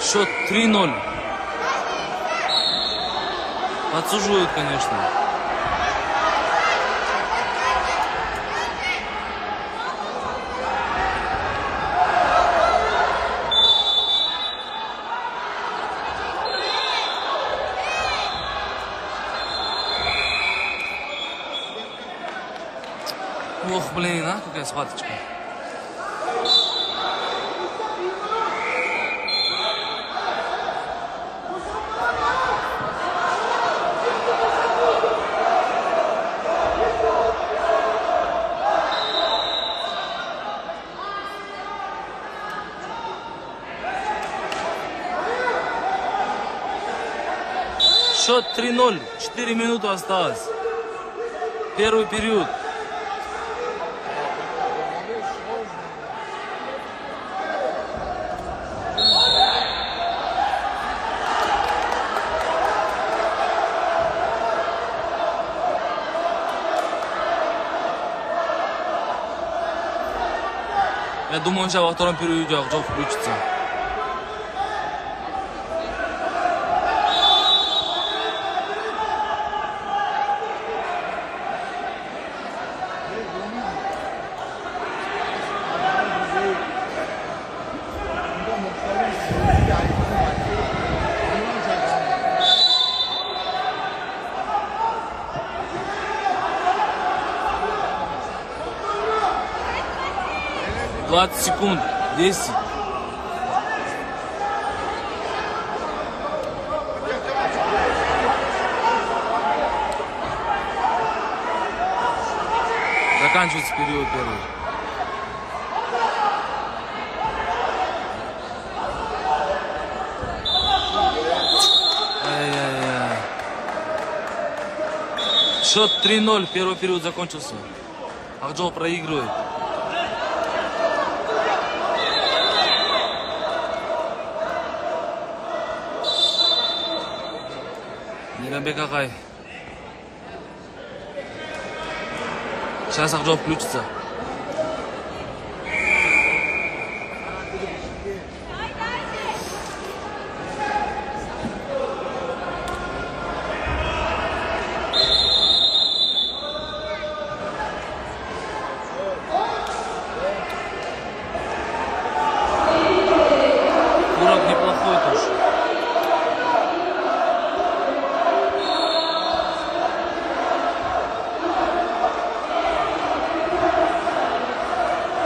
Счет 3-0. Подсуживают, конечно. Ох, блин, а какая схваточка. Счет 3-0. 4 минуты осталось. Первый период. Я думаю, сейчас во втором периоде Акжол включится. Секунд, 10. Заканчивается период первый. Ай-яй-яй. Счет 3-0, первый период закончился. Акжол проигрывает. Мейрамбек Агай. Сейчас Акжол включится. Курок неплохой тоже.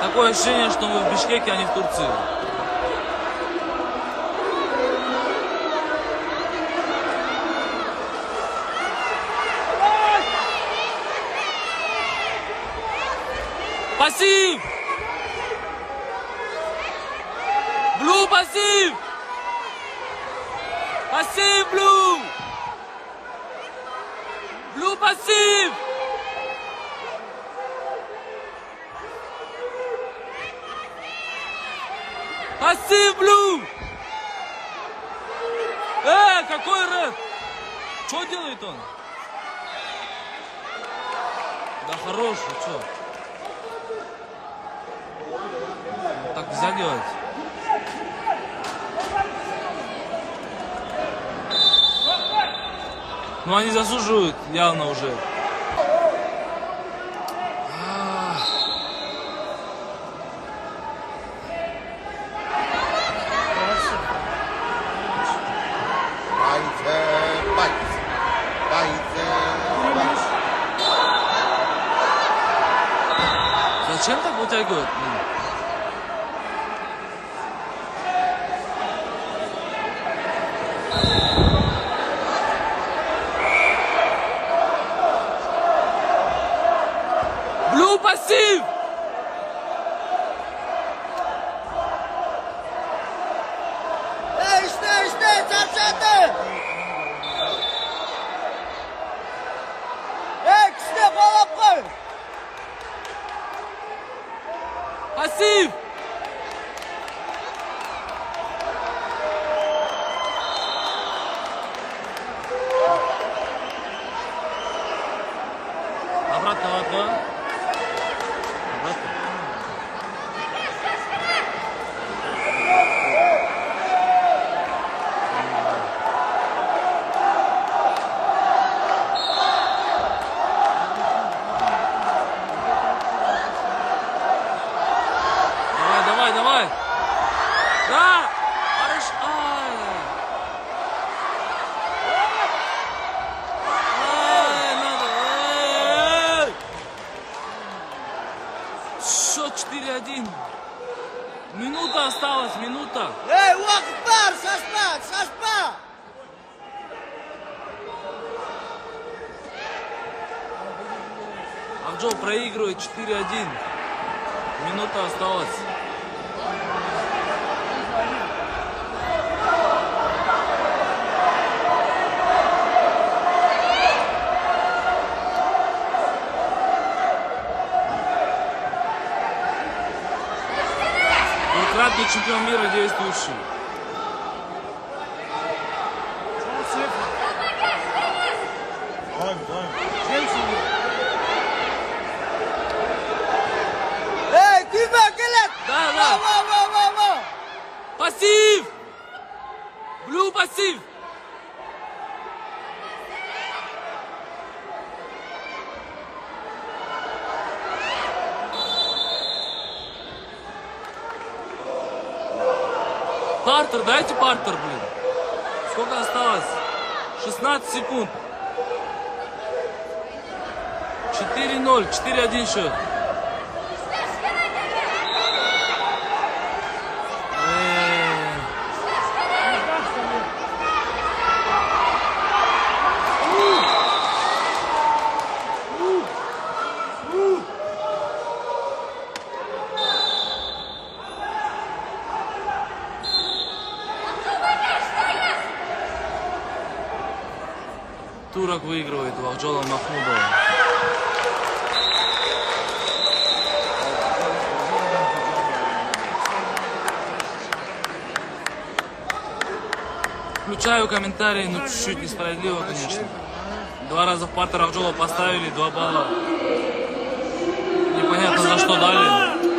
Такое ощущение, что мы в Бишкеке, а не в Турции. Пассив! Блу, пассив! Пассив, Блу! Блу, пассив! Пассив, Блу! Какой рэп? Что делает он? Да хорош, что? Так нельзя делать. Ну они заслуживают явно уже. Зачем так вытягивают? Блу, пассив! İşte çarşatı! İşte kolapkı! Пассив! Обратно в окно. Обратно. Да! Хорошо! Надо! Счет 4-1. Минута осталась, минута. Эй, Уакпар, саспа, саспа! Акжол проигрывает 4-1. Минута осталась. Двукратный чемпион мира действующий. Эй, Кима, Келет! Да, да. Во! Пассив! Блю пассив! Партер, дайте партер, блин. Сколько осталось? 16 секунд. 4-0, 4-1 счет. Турок выигрывает у Акжола Махмудова. Включаю комментарии, но чуть-чуть несправедливо, конечно. 2 раза в партер Акжола поставили, 2 балла. Непонятно за что дали.